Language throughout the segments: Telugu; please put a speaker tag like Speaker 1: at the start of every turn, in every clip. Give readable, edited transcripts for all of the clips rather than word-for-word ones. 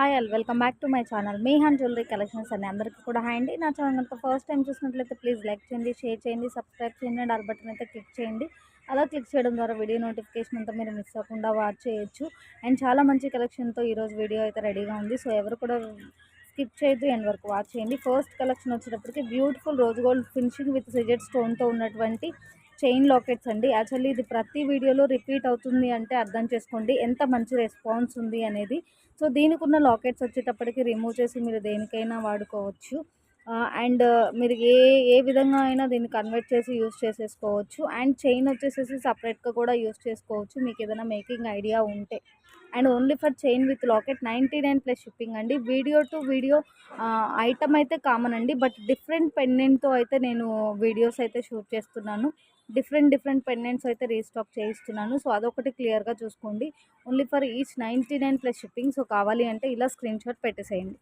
Speaker 1: Hi all welcome back to my channel మీహాన్ జ్యువెలరీ కలెక్షన్స్ అండి. అందరికీ కూడా హాయ్ అండి. నా ఛానల్ కనుక ఫస్ట్ టైం చూసినట్లయితే ప్లీజ్ లైక్ చేయండి, షేర్ చేయండి, సబ్స్క్రైబ్ చేయండి అండ్ ఆల్ బటన్ అయితే క్లిక్ చేయండి. అలా క్లిక్ చేయడం ద్వారా వీడియో నోటిఫికేషన్ అంతా మీరు మిస్ అవ్వకుండా వాచ్ చేయొచ్చు. అండ్ చాలా మంచి కలెక్షన్తో ఈరోజు వీడియో అయితే రెడీగా ఉంది. సో ఎవరు కూడా స్కిప్ చేయొద్దు, ఎండ్ వరకు వాచ్ చేయండి. ఫస్ట్ కలెక్షన్ వచ్చేటప్పటికి beautiful rose gold finishing with CZ స్టోన్తో ఉన్నటువంటి చైన్ లాకెట్స్ అండి. యాక్చువల్లీ ఇది ప్రతి వీడియోలో రిపీట్ అవుతుంది అంటే అర్థం చేసుకోండి ఎంత మంచి రెస్పాన్స్ ఉంది అనేది. సో దీనికి ఉన్న లాకెట్స్ వచ్చేటప్పటికి రిమూవ్ చేసి మీరు దేనికైనా వాడుకోవచ్చు. అండ్ మీరు ఏ ఏ విధంగా అయినా దీన్ని కన్వర్ట్ చేసి యూస్ చేసేసుకోవచ్చు. అండ్ చైన్ వచ్చేసేసి సపరేట్గా కూడా యూస్ చేసుకోవచ్చు మీకు ఏదైనా మేకింగ్ ఐడియా ఉంటే. And only for chain with locket 99 plus shipping అండి. వీడియో టు వీడియో ఐటమ్ అయితే కామన్ అండి, బట్ డిఫరెంట్ పెండెంట్తో అయితే నేను వీడియోస్ అయితే షూట్ చేస్తున్నాను. డిఫరెంట్ పెండెంట్స్ అయితే రీస్టాక్ చేయిస్తున్నాను. సో అదొకటి క్లియర్గా చూసుకోండి. Only for each 99 plus shipping. So కావాలి అంటే ఇలా స్క్రీన్ షాట్ పెట్టేసేయండి.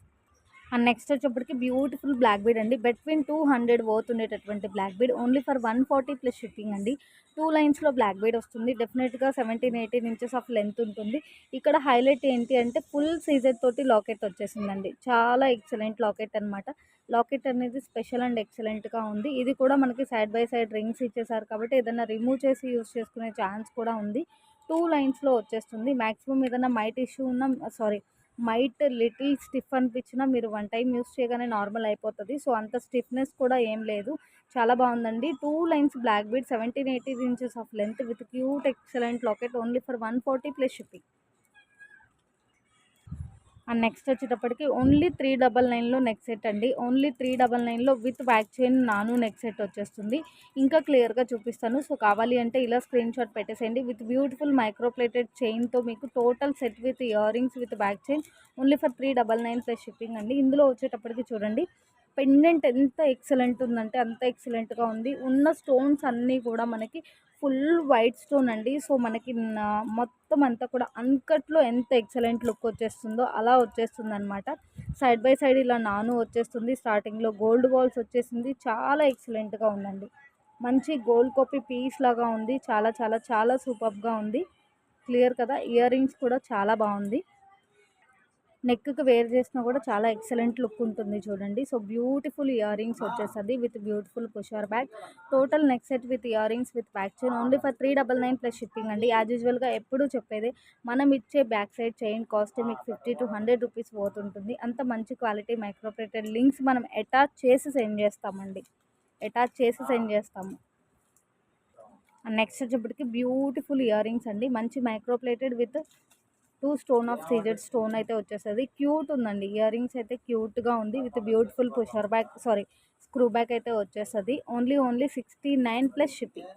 Speaker 1: అండ్ నెక్స్ట్ వచ్చేప్పటికి బ్యూటిఫుల్ బ్లాక్ బీడ్ అండి. బిట్వీన్ 200 వర్త్ ఉండేటటువంటి black bead only for 140 plus shipping అండి. 2 లైన్స్లో బ్లాక్ బీడ్ వస్తుంది. డెఫినెట్గా 17-18 ఇంచెస్ ఆఫ్ లెంత్ ఉంటుంది. ఇక్కడ హైలైట్ ఏంటి అంటే ఫుల్ సీజర్ తోటి లాకెట్ వచ్చేసిందండి. చాలా ఎక్సలెంట్ లాకెట్ అనమాట. లాకెట్ అనేది స్పెషల్ అండ్ ఎక్సలెంట్గా ఉంది. ఇది కూడా మనకి సైడ్ బై సైడ్ రింగ్స్ ఇచ్చేసారు కాబట్టి ఏదైనా రిమూవ్ చేసి యూస్ చేసుకునే ఛాన్స్ కూడా ఉంది. 2 లైన్స్లో వచ్చేస్తుంది. మ్యాక్సిమం ఏదైనా మైట్ ఇష్యూ ఉన్న మైట్ లిటిల్ స్టిఫ్ అనిపించినా మీరు వన్ టైం యూస్ చేయగానే నార్మల్ అయిపోతుంది. సో అంత స్టిఫ్నెస్ కూడా ఏం లేదు. చాలా బాగుందండి. 2 lines black bead 17-18 inches of length with cute excellent locket only for 140 plus shipping. And next వచ్చేటప్పటికి ఓన్లీ 399లో నెక్ సెట్ అండి. ఓన్లీ 399లో విత్ బ్యాక్ చైన్ నాను నెక్ సెట్ వచ్చేస్తుంది. ఇంకా క్లియర్గా చూపిస్తాను. సో కావాలి అంటే ఇలా స్క్రీన్ షాట్ పెట్టేసేయండి. విత్ బ్యూటిఫుల్ మైక్రోప్లేటెడ్ చైన్తో మీకు total set with ear rings with back chain only for 399 plus shipping అండి. ఇందులో వచ్చేటప్పటికి చూడండి పెండెంట్ ఎంత ఎక్సలెంట్ ఉందంటే అంత ఎక్సలెంట్గా ఉంది. ఉన్న స్టోన్స్ అన్నీ కూడా మనకి ఫుల్ వైట్ స్టోన్ అండి. సో మనకి మొత్తం అంతా కూడా అన్కట్లో ఎంత ఎక్సలెంట్ లుక్ వచ్చేస్తుందో అలా వచ్చేస్తుంది అనమాట. సైడ్ బై సైడ్ ఇలా నాను వచ్చేస్తుంది. స్టార్టింగ్లో గోల్డ్ బాల్స్ వచ్చేసింది. చాలా ఎక్సలెంట్గా ఉందండి. మంచి గోల్డ్ కాపీ పీస్ లాగా ఉంది. చాలా చాలా చాలా సూపర్గా ఉంది. క్లియర్ కదా. ఇయర్ రింగ్స్ కూడా చాలా బాగుంది. నెక్కి వేర్ చేసినా కూడా చాలా ఎక్సలెంట్ లుక్ ఉంటుంది చూడండి. సో బ్యూటిఫుల్ ఇయర్ రింగ్స్ వచ్చేస్తుంది with beautiful pusher bag. Total neck set with ear rings with back chain only for 399 plus shipping అండి. యాజ్ యూజువల్గా ఎప్పుడు చెప్పేది మనం ఇచ్చే బ్యాక్ సైడ్ చైన్ కాస్ట్ మీకు 50 to 100 రూపీస్ పోతుంటుంది. అంత మంచి క్వాలిటీ మైక్రోప్లేటెడ్ లింక్స్ మనం అటాచ్ చేసి సెండ్ చేస్తామండి. నెక్స్ట్ వచ్చేప్పటికి బ్యూటిఫుల్ ఇయర్ రింగ్స్ అండి. మంచి microplated with 2 stone of CZ stone అయితే వచ్చేస్తుంది. క్యూట్ ఉందండి. ఇయర్ రింగ్స్ అయితే క్యూట్గా ఉంది with beautiful pusher back screw back అయితే వచ్చేస్తుంది. Only 69 plus shipping.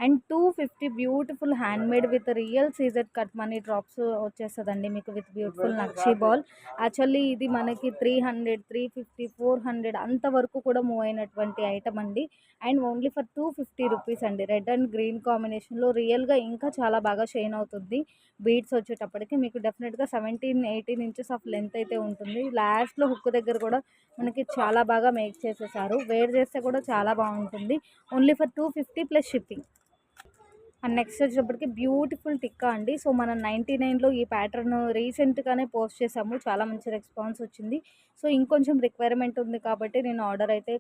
Speaker 1: And 250 beautiful handmade with real CZ cut money drops వచ్చేస్తుందండి మీకు విత్ బ్యూటిఫుల్ నక్షీ బాల్. యాక్చువల్లీ ఇది మనకి 300, 350, 400 అంతవరకు కూడా మూవ్ అయినటువంటి ఐటమ్ అండి. అండ్ ఓన్లీ ఫర్ 250 రూపీస్ అండి. రెడ్ అండ్ గ్రీన్ కాంబినేషన్లో రియల్గా ఇంకా చాలా బాగా షైన్ అవుతుంది. బీడ్స్ వచ్చేటప్పటికి మీకు డెఫినెట్గా 17-18 ఇంచెస్ ఆఫ్ లెంత్ అయితే ఉంటుంది. లాస్ట్లో హుక్ దగ్గర కూడా మనకి చాలా బాగా మేక్ చేసేసారు. వేర్ చేస్తే కూడా చాలా బాగుంటుంది. Only for 250 plus shipping. And next వచ్చేటప్పటికి బ్యూటిఫుల్ టిక్కా అండి. సో మనం 99లో ఈ ప్యాటర్న్ రీసెంట్గానే పోస్ట్ చేసాము. చాలా మంచి రెస్పాన్స్ వచ్చింది. సో ఇంకొంచెం రిక్వైర్మెంట్ ఉంది కాబట్టి నేను ఆర్డర్ అయితే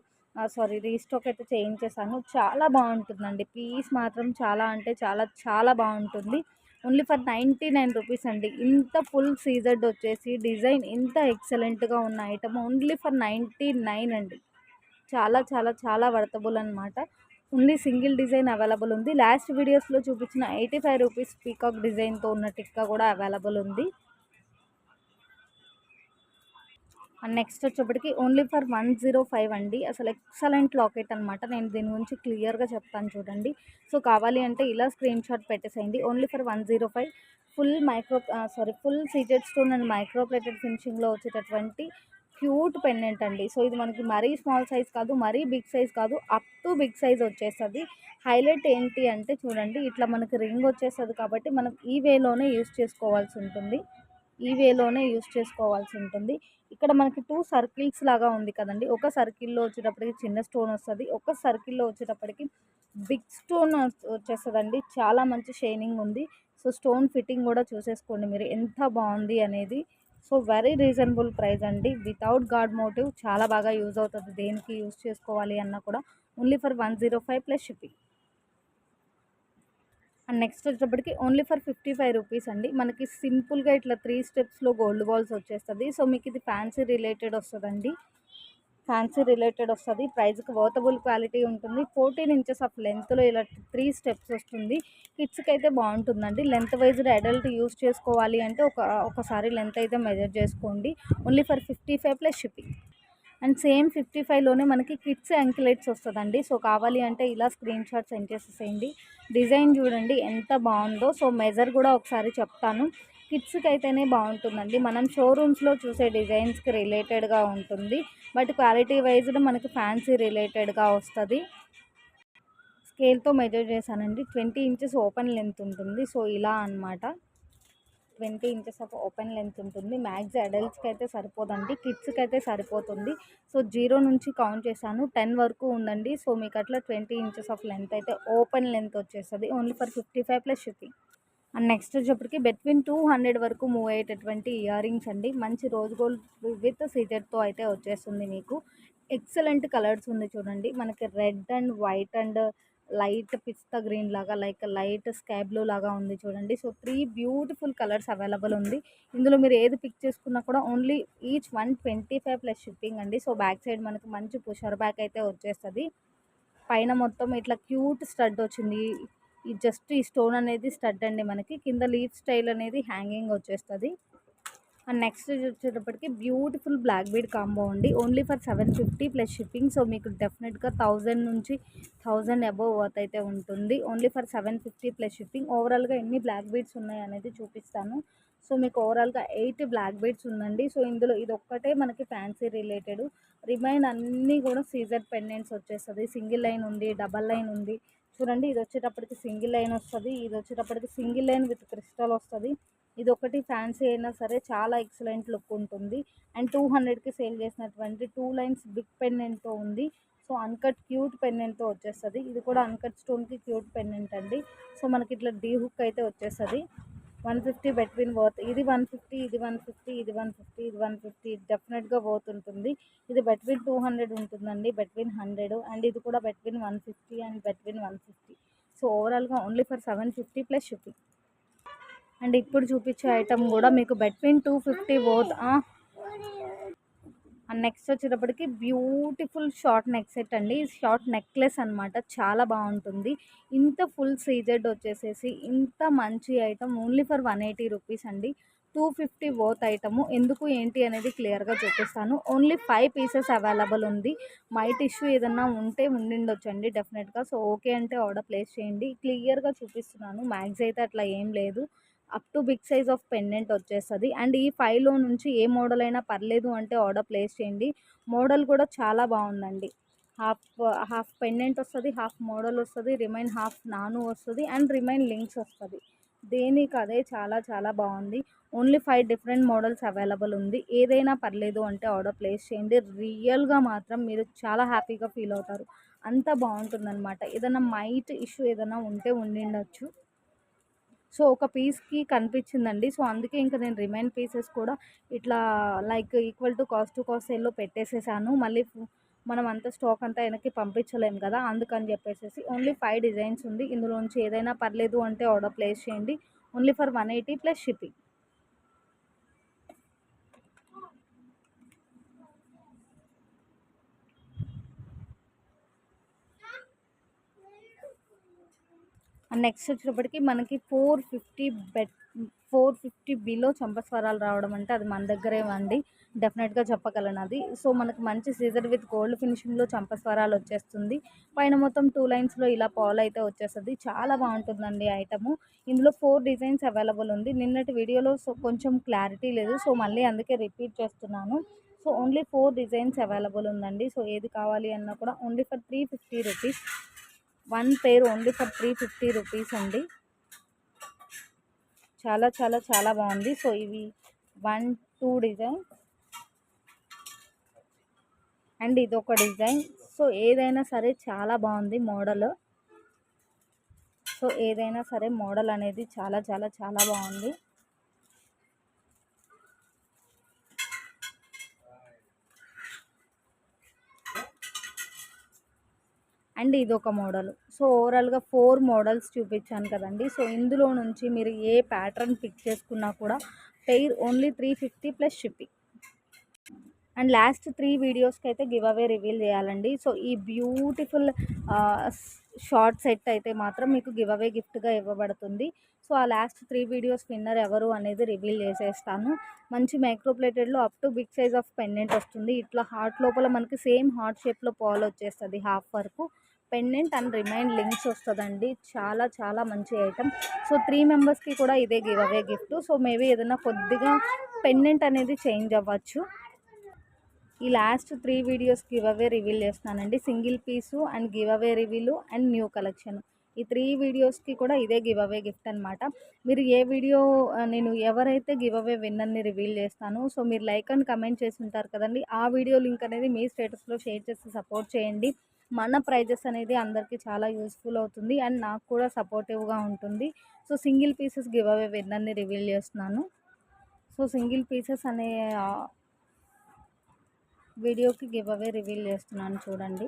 Speaker 1: రీస్టాక్ అయితే చేయించేసాను. చాలా బాగుంటుందండి. పీస్ మాత్రం చాలా అంటే చాలా చాలా బాగుంటుంది. ఓన్లీ ఫర్ 99 రూపీస్ అండి. ఇంత ఫుల్ సీజర్డ్ వచ్చేసి డిజైన్ ఇంత ఎక్సలెంట్గా ఉన్న ఐటమ్ ఓన్లీ ఫర్ 99 అండి. చాలా చాలా చాలా వర్తబుల్ అనమాట. ఓన్లీ సింగిల్ డిజైన్ అవైలబుల్ ఉంది. లాస్ట్ వీడియోస్లో చూపించిన 85 రూపీస్ పీకాక్ డిజైన్తో ఉన్న టిక్కా కూడా అవైలబుల్ ఉంది. అండ్ నెక్స్ట్ వచ్చేప్పటికి ఓన్లీ ఫర్ 105 అండి. అసలు ఎక్సలెంట్ లాకెట్ అనమాట. నేను దీని గురించి క్లియర్గా చెప్తాను చూడండి. సో కావాలి అంటే ఇలా స్క్రీన్ షాట్ పెట్టేసేయండి. Only for 105 full CZ stone and micro plated ఫినిషింగ్లో వచ్చేటటువంటి క్యూట్ పెండెంట్ అండి. సో ఇది మనకి మరీ స్మాల్ సైజ్ కాదు, మరీ బిగ్ సైజ్ కాదు, అప్ టు బిగ్ సైజ్ వచ్చేస్తుంది. హైలైట్ ఏంటి అంటే చూడండి ఇట్లా మనకి రింగ్ వచ్చేస్తుంది కాబట్టి మనం ఈ వేలోనే యూస్ చేసుకోవాల్సి ఉంటుంది. ఇక్కడ మనకి 2 సర్కిల్స్ లాగా ఉంది కదండి. ఒక సర్కిల్లో వచ్చేటప్పటికి చిన్న స్టోన్ వస్తుంది, ఒక సర్కిల్లో వచ్చేటప్పటికి బిగ్ స్టోన్ వచ్చేస్తుందండి, చాలా మంచి షైనింగ్ ఉంది. సో స్టోన్ ఫిట్టింగ్ కూడా చూసేసుకోండి మీరు ఎంత బాగుంది అనేది. సో వెరీ రీజనబుల్ ప్రైస్ అండి, వితౌట్ గాడ్ మోటివ్ చాలా బాగా యూజ్ అవుతుంది, దేనికి యూజ్ చేసుకోవాలి అన్నా కూడా. Only for 105 plus shipping. And next వచ్చేటప్పటికి ఓన్లీ ఫర్ 55 రూపీస్ అండి. మనకి సింపుల్గా ఇట్లా 3 స్టెప్స్లో గోల్డ్ బాల్స్ వచ్చేస్తుంది. సో మీకు ఇది ఫ్యాన్సీ రిలేటెడ్ వస్తుందండి, ఫ్యాన్సీ రిలేటెడ్ వస్తుంది. ప్రైస్కి వర్తబుల్ క్వాలిటీ ఉంటుంది. 14 ఇంచెస్ ఆఫ్ లెంత్లో ఇలా 3 స్టెప్స్ వస్తుంది. కిడ్స్కి అయితే బాగుంటుందండి. లెంత్ వైజ్గా అడల్ట్ యూస్ చేసుకోవాలి అంటే ఒకసారి లెంత్ అయితే మెజర్ చేసుకోండి. Only for 55 plus shipping. And same 55లోనే మనకి కిడ్స్ యాంకిలెట్స్ వస్తుందండి. సో కావాలి అంటే ఇలా స్క్రీన్ షాట్ సెండ్ చేసేసేయండి. డిజైన్ చూడండి ఎంత బాగుందో. సో మెజర్ కూడా ఒకసారి చెప్తాను. కిడ్స్కి అయితేనే బాగుంటుందండి, మనం షోరూమ్స్లో చూసే డిజైన్స్కి రిలేటెడ్గా ఉంటుంది, బట్ క్వాలిటీ వైజ్గా మనకి ఫ్యాన్సీ రిలేటెడ్గా వస్తుంది. స్కేల్తో మెజర్ చేశానండి. 20 ఇంచెస్ ఓపెన్ లెంత్ ఉంటుంది. సో ఇలా అనమాట, 20 ఇంచెస్ ఆఫ్ ఓపెన్ లెంత్ ఉంటుంది. మ్యాక్స్ అడల్ట్స్కి అయితే సరిపోదండి, కిడ్స్కి అయితే సరిపోతుంది. సో 0 నుంచి కౌంట్ చేశాను, 10 వరకు ఉందండి. సో మీకు అట్లా 20 ఇంచెస్ ఆఫ్ లెంత్ అయితే ఓపెన్ లెంత్ వచ్చేస్తుంది. Only for 55 plus shipping. And next వచ్చేప్పటికి బిట్వీన్ 200 వరకు మూవ్ అయ్యేటటువంటి ఇయర్ రింగ్స్ అండి. మంచి రోజ్ గోల్డ్ విత్ సీజెడ్తో అయితే వచ్చేస్తుంది మీకు. ఎక్సలెంట్ కలర్స్ ఉంది చూడండి, మనకి red and white and light pista green లాగా, లైక్ లైట్ స్కై బ్లూ లాగా ఉంది చూడండి. సో 3 బ్యూటిఫుల్ కలర్స్ అవైలబుల్ ఉంది. ఇందులో మీరు ఏది పిక్ చేసుకున్నా కూడా ఓన్లీ ఈచ్ 125 ప్లస్ షిప్పింగ్ అండి. సో బ్యాక్ సైడ్ మనకి మంచి పుషర్ బ్యాక్ అయితే వచ్చేస్తుంది. పైన మొత్తం ఇట్లా క్యూట్ స్టడ్ వచ్చింది. ఈ జస్ట్ ఈ స్టోన్ అనేది స్టడ్ అండి. మనకి కింద లీఫ్ స్టైల్ అనేది హ్యాంగింగ్ వచ్చేస్తుంది. అండ్ నెక్స్ట్ వచ్చేటప్పటికి బ్యూటిఫుల్ బ్లాక్ బీడ్ కాంబో అండి. Only for 750 plus shipping. So మీకు డెఫినెట్గా 1000 నుంచి 1000 అబోవ్ వర్త్ అయితే ఉంటుంది. Only for 750 plus shipping. ఓవరాల్గా ఎన్ని బ్లాక్ బీడ్స్ ఉన్నాయి అనేది చూపిస్తాను. సో మీకు ఓవరాల్గా 8 బ్లాక్ బీడ్స్ ఉందండి. సో ఇందులో ఇది ఒక్కటే మనకి ఫ్యాన్సీ రిలేటెడ్, రిమైన్ అన్నీ కూడా సీజర్ పెండెంట్స్ వచ్చేస్తుంది. సింగిల్ లైన్ ఉంది, డబల్ లైన్ ఉంది చూడండి. ఇది వచ్చేటప్పటికి సింగిల్ లైన్ వస్తుంది, ఇది వచ్చేటప్పటికి సింగిల్ లైన్ విత్ క్రిస్టల్ వస్తుంది. ఇది ఒకటి ఫ్యాన్సీ అయినా సరే చాలా ఎక్సలెంట్ లుక్ ఉంటుంది. అండ్ 200కి సేల్ చేసినటువంటి 2 లైన్స్ బిగ్ పెండెంట్తో ఉంది. సో అన్కట్ క్యూట్ పెండెంట్తో వచ్చేస్తుంది. ఇది కూడా అన్కట్ స్టోన్కి క్యూట్ పెండెంట్ అండి. సో మనకి ఇట్లా డీ హుక్ అయితే వచ్చేస్తుంది. 150 బిట్వీన్ వర్త్. ఇది 150, ఇది 150, ఇది 150, ఇది 150 డెఫినెట్గా వర్త్ ఉంటుంది. ఇది బిట్వీన్ 200 ఉంటుందండి, బిట్వీన్ 100. అండ్ ఇది కూడా బిట్వీన్ 150 అండ్ బిట్వీన్ 150. సో ఓవరాల్గా only for 750 plus shipping. And ఇప్పుడు చూపించే ఐటమ్ కూడా మీకు బిట్వీన్ 250 వర్త్. అండ్ నెక్స్ట్ వచ్చేటప్పటికి బ్యూటిఫుల్ షార్ట్ నెక్ సెట్ అండి. షార్ట్ నెక్లెస్ అనమాట, చాలా బాగుంటుంది. ఇంత ఫుల్ సీజెడ్ వచ్చేసేసి ఇంత మంచి ఐటమ్ ఓన్లీ ఫర్ 180 రూపీస్ అండి. 250 వర్త్ ఐటము. ఎందుకు ఏంటి అనేది క్లియర్గా చూపిస్తాను. ఓన్లీ 5 పీసెస్ అవైలబుల్ ఉంది. మైట్ ఇష్యూ ఏదన్నా ఉంటే ఉండిండొచ్చండి డెఫినెట్గా. సో ఓకే అంటే ఆర్డర్ ప్లేస్ చేయండి. క్లియర్గా చూపిస్తున్నాను, మ్యాగ్స్ అయితే అట్లా ఏం లేదు. Up to big size of pendant వచ్చేస్తుంది. అండ్ ఈ 5లో నుంచి ఏ మోడల్ అయినా పర్లేదు అంటే ఆర్డర్ ప్లేస్ చేయండి. మోడల్ కూడా చాలా బాగుందండి. హాఫ్ హాఫ్ పెండెంట్ వస్తుంది, హాఫ్ మోడల్ వస్తుంది, రిమైన్ హాఫ్ నాను వస్తుంది, అండ్ రిమైన్ లింక్స్ వస్తుంది. దేనికి అదే చాలా చాలా బాగుంది. ఓన్లీ 5 డిఫరెంట్ మోడల్స్ అవైలబుల్ ఉంది. ఏదైనా పర్లేదు అంటే ఆర్డర్ ప్లేస్ చేయండి. రియల్గా మాత్రం మీరు చాలా హ్యాపీగా ఫీల్ అవుతారు, అంత బాగుంటుందన్నమాట. ఏదైనా మైట్ ఇష్యూ ఏదైనా ఉంటే ఉండిండొచ్చు. సో ఒక పీస్కి కనిపించిందండి. సో అందుకే ఇంకా నేను రిమైన్ పీసెస్ కూడా ఇట్లా లైక్ ఈక్వల్ టు కాస్ట్ సేల్లో పెట్టేసేసాను. మళ్ళీ మనం అంత స్టాక్ అంతా వెనక్కి పంపించలేము కదా, అందుకని చెప్పేసి ఓన్లీ 5 డిజైన్స్ ఉంది. ఇందులోంచి ఏదైనా పర్లేదు అంటే ఆర్డర్ ప్లేస్ చేయండి. Only for 180 plus shipping. And next వచ్చేటప్పటికి మనకి 450 బిలో చంపస్వరాలు రావడం అంటే అది మన దగ్గరే అండి, డెఫినెట్గా చెప్పగలను అది. సో మనకు మంచి సీజర్ విత్ గోల్డ్ ఫినిషింగ్లో చంపస్వరాలు వచ్చేస్తుంది. పైన మొత్తం 2 లైన్స్లో ఇలా పాల్ అయితే వచ్చేస్తుంది. చాలా బాగుంటుందండి ఐటము. ఇందులో 4 డిజైన్స్ అవైలబుల్ ఉంది. నిన్నటి వీడియోలో సో కొంచెం క్లారిటీ లేదు, సో మళ్ళీ అందుకే రిపీట్ చేస్తున్నాను. సో ఓన్లీ 4 డిజైన్స్ అవైలబుల్ ఉందండి. సో ఏది కావాలి అన్నా కూడా only for 350 rupees. 1 pair only for 350 rupees అండి. చాలా చాలా చాలా బాగుంది. సో ఇవి 1, 2 డిజైన్ అండ్ ఇదొక డిజైన్. సో ఏదైనా సరే చాలా బాగుంది మోడల్. సో ఏదైనా సరే మోడల్ అనేది చాలా చాలా చాలా బాగుంది. అండ్ ఇదొక మోడల్. సో ఓవరాల్గా 4 మోడల్స్ చూపించాను కదండి. సో ఇందులో నుంచి మీరు ఏ ప్యాటర్న్ పిక్ చేసుకున్నా కూడా pair only 350 plus shipping. And last 3 వీడియోస్కి అయితే గివ్ అవే రివీల్ చేయాలండి. సో ఈ బ్యూటిఫుల్ షార్ట్ సెట్ అయితే మాత్రం మీకు గివ్ అవే గిఫ్ట్గా ఇవ్వబడుతుంది. సో ఆ లాస్ట్ 3 వీడియోస్ విన్నర్ ఎవరు అనేది రివీల్ చేసేస్తాను. మంచి మైక్రో ప్లేటెడ్లో up to big size of pendant వస్తుంది. ఇట్లా హార్ట్ లోపల మనకి సేమ్ హార్ట్ షేప్లో పాల్ వచ్చేస్తుంది హాఫ్ వరకు. పెండెంట్ అండ్ రిమైన్ లింక్స్ వస్తుందండి. చాలా చాలా మంచి ఐటమ్. సో 3 మెంబర్స్కి కూడా ఇదే giveaway gift. So maybe ఏదైనా కొద్దిగా పెండెంట్ అనేది చేంజ్ అవ్వచ్చు. ఈ last 3 videos giveaway reveal చేస్తానండి. Single piece and giveaway reveal and new collection. ఈ 3 వీడియోస్కి కూడా ఇదే గివ్ అవే గిఫ్ట్ అనమాట. మీరు ఏ వీడియో నేను ఎవరైతే గివ్ అవే విన్నర్ని రివీల్ చేస్తాను, సో మీరు లైక్ అండ్ కమెంట్ చేసి ఉంటారు కదండి, ఆ వీడియో లింక్ అనేది మీ స్టేటస్లో షేర్ చేసి సపోర్ట్ చేయండి. మన ప్రైజెస్ అనేది అందరికీ చాలా యూస్ఫుల్ అవుతుంది అండ్ నాకు కూడా సపోర్టివ్గా ఉంటుంది. So single pieces giveaway విన్నర్ని రివీల్ చేస్తున్నాను. సో సింగిల్ పీసెస్ అనే వీడియోకి గివ్ అవే రివీల్ చేస్తున్నాను చూడండి.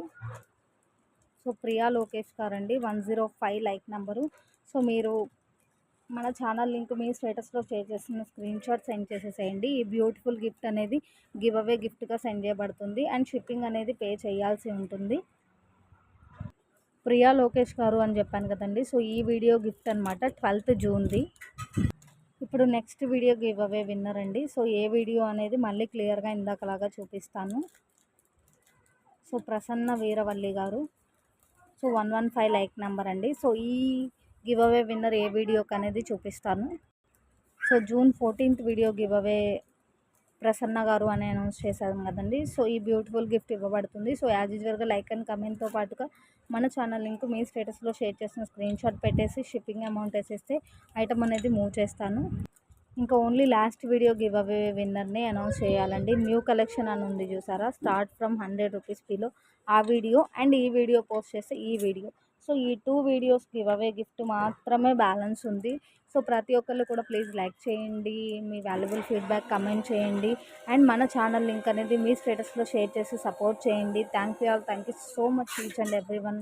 Speaker 1: సో ప్రియా లోకేష్ గారు అండి, 105 లైక్ నెంబరు. సో మీరు మన ఛానల్ లింక్ మీ స్టేటస్లో షేర్ చేసిన స్క్రీన్ షాట్ సెండ్ చేసేసేయండి. ఈ బ్యూటిఫుల్ గిఫ్ట్ అనేది గివ్ అవే గిఫ్ట్గా సెండ్ చేయబడుతుంది అండ్ షిప్పింగ్ అనేది పే చేయాల్సి ఉంటుంది. ప్రియా లోకేష్ గారు అని చెప్పాను కదండి. సో ఈ వీడియో గిఫ్ట్ అనమాట 12th జూన్ది. ఇప్పుడు next video give away winner అండి. సో ఏ వీడియో అనేది మళ్ళీ క్లియర్గా ఇందాకలాగా చూపిస్తాను. సో ప్రసన్న వీరవల్లి గారు, సో 115 లైక్ నెంబర్ అండి. సో ఈ గివ్ అవే విన్నర్ ఏ వీడియోకి అనేది చూపిస్తాను. So June 14th video give away Prasanna గారు అని అనౌన్స్ చేశాను కదండి. సో ఈ బ్యూటిఫుల్ గిఫ్ట్ ఇవ్వబడుతుంది. సో యాజ్ యూజువల్గా లైక్ అండ్ కమెంట్తో పాటుగా మన ఛానల్ లింక్ మీ స్టేటస్లో షేర్ చేసిన స్క్రీన్ షాట్ పెట్టేసి షిప్పింగ్ అమౌంట్ వేసేస్తే ఐటమ్ అనేది మూవ్ చేస్తాను. ఇంకా only last video giveaway విన్నర్ని అనౌన్స్ చేయాలండి. న్యూ కలెక్షన్ అని ఉంది చూసారా, స్టార్ట్ ఫ్రమ్ 100 రూపీస్ పిలో, ఆ వీడియో అండ్ ఈ వీడియో పోస్ట్ చేస్తే ఈ వీడియో. సో ఈ 2 వీడియోస్ గివ్ అవే గిఫ్ట్ మాత్రమే బ్యాలెన్స్ ఉంది. సో ప్రతి ఒక్కళ్ళు కూడా ప్లీజ్ లైక్ చేయండి, మీ వాల్యుబుల్ ఫీడ్బ్యాక్ కమెంట్ చేయండి అండ్ మన ఛానల్ లింక్ అనేది మీ స్టేటస్లో షేర్ చేసి సపోర్ట్ చేయండి. Thank you so much each and every one.